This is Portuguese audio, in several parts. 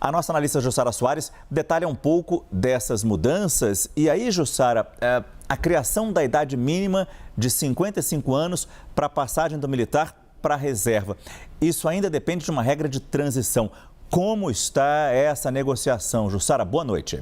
A nossa analista Jussara Soares detalha um pouco dessas mudanças. E aí, Jussara, a criação da idade mínima de 55 anos para a passagem do militar para a reserva. Isso ainda depende de uma regra de transição. Como está essa negociação? Jussara, boa noite.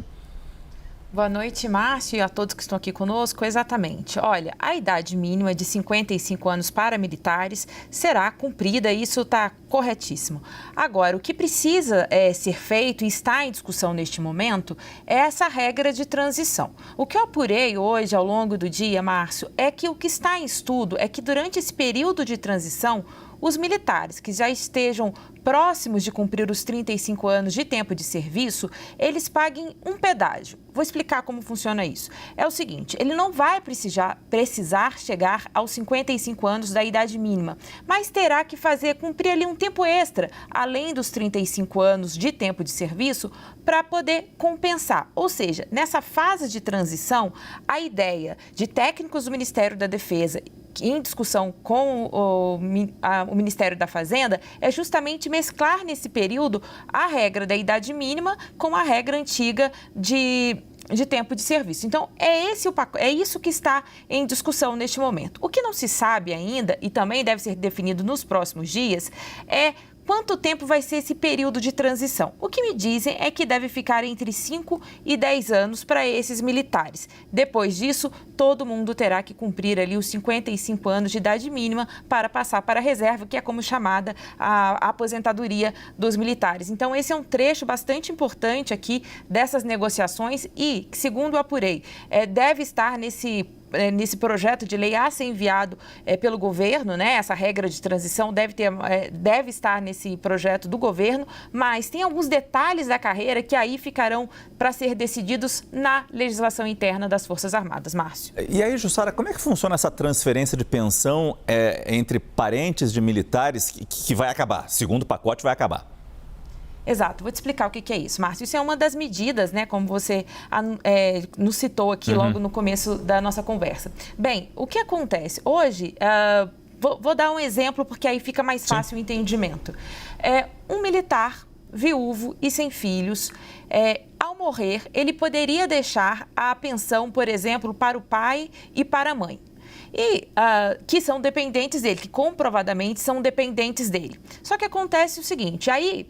Boa noite, Márcio, e a todos que estão aqui conosco. Exatamente. Olha, a idade mínima de 55 anos para militares será cumprida, e isso está corretíssimo. Agora, o que precisa ser feito e está em discussão neste momento é essa regra de transição. O que eu apurei hoje, ao longo do dia, Márcio, é que o que está em estudo é que durante esse período de transição, os militares que já estejam próximos de cumprir os 35 anos de tempo de serviço, eles paguem um pedágio. Vou explicar como funciona isso. É o seguinte, ele não vai precisar chegar aos 55 anos da idade mínima, mas terá que cumprir ali um tempo extra, além dos 35 anos de tempo de serviço, para poder compensar. Ou seja, nessa fase de transição, a ideia de técnicos do Ministério da Defesa em discussão com o Ministério da Fazenda é justamente mesclar nesse período a regra da idade mínima com a regra antiga de tempo de serviço. Então, é isso que está em discussão neste momento. O que não se sabe ainda, e também deve ser definido nos próximos dias, é quanto tempo vai ser esse período de transição. O que me dizem é que deve ficar entre 5 e 10 anos para esses militares. Depois disso, todo mundo terá que cumprir ali os 55 anos de idade mínima para passar para a reserva, que é como chamada a aposentadoria dos militares. Então, esse é um trecho bastante importante aqui dessas negociações e, segundo eu apurei, deve estar nesse projeto de lei a ser enviado pelo governo, né? Essa regra de transição deve estar nesse projeto do governo, mas tem alguns detalhes da carreira que aí ficarão para ser decididos na legislação interna das Forças Armadas. Márcio. E aí, Jussara, como é que funciona essa transferência de pensão entre parentes de militares que vai acabar? Segundo o pacote, vai acabar. Exato, vou te explicar o que é isso, Márcio. Isso é uma das medidas, né, como você nos citou aqui logo no começo da nossa conversa. Bem, o que acontece? Hoje, vou dar um exemplo porque aí fica mais fácil o entendimento. Um militar viúvo e sem filhos, ao morrer, ele poderia deixar a pensão, por exemplo, para o pai e para a mãe. E que são dependentes dele, que comprovadamente são dependentes dele. Só que acontece o seguinte, aí,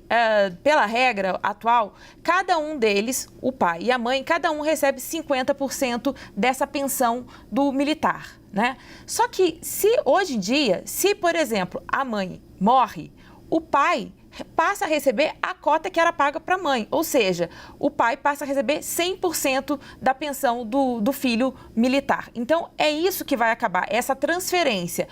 pela regra atual, cada um deles, o pai e a mãe, cada um recebe 50% dessa pensão do militar, né? Só que hoje em dia, se, por exemplo, a mãe morre, o pai passa a receber a cota que era paga para a mãe, ou seja, o pai passa a receber 100% da pensão do filho militar. Então, é isso que vai acabar, essa transferência.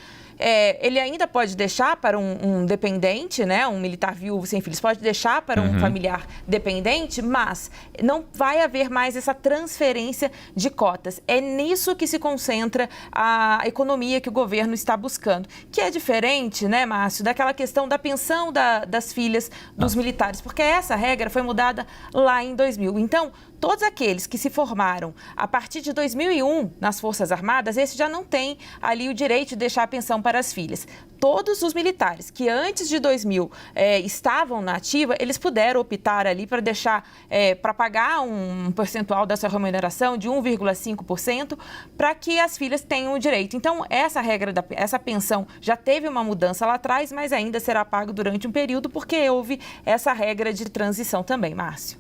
Ele ainda pode deixar para um dependente, né, um militar viúvo sem filhos, pode deixar para um familiar dependente, mas não vai haver mais essa transferência de cotas. É nisso que se concentra a economia que o governo está buscando, que é diferente, né, Márcio, daquela questão da pensão das filhas dos militares, porque essa regra foi mudada lá em 2000. Então, todos aqueles que se formaram a partir de 2001 nas Forças Armadas, esses já não têm ali o direito de deixar a pensão para as filhas. Todos os militares que antes de 2000 estavam na ativa, eles puderam optar ali para deixar, para pagar um percentual da sua remuneração de 1,5% para que as filhas tenham o direito. Então, essa regra, essa pensão já teve uma mudança lá atrás, mas ainda será pago durante um período porque houve essa regra de transição também, Márcio.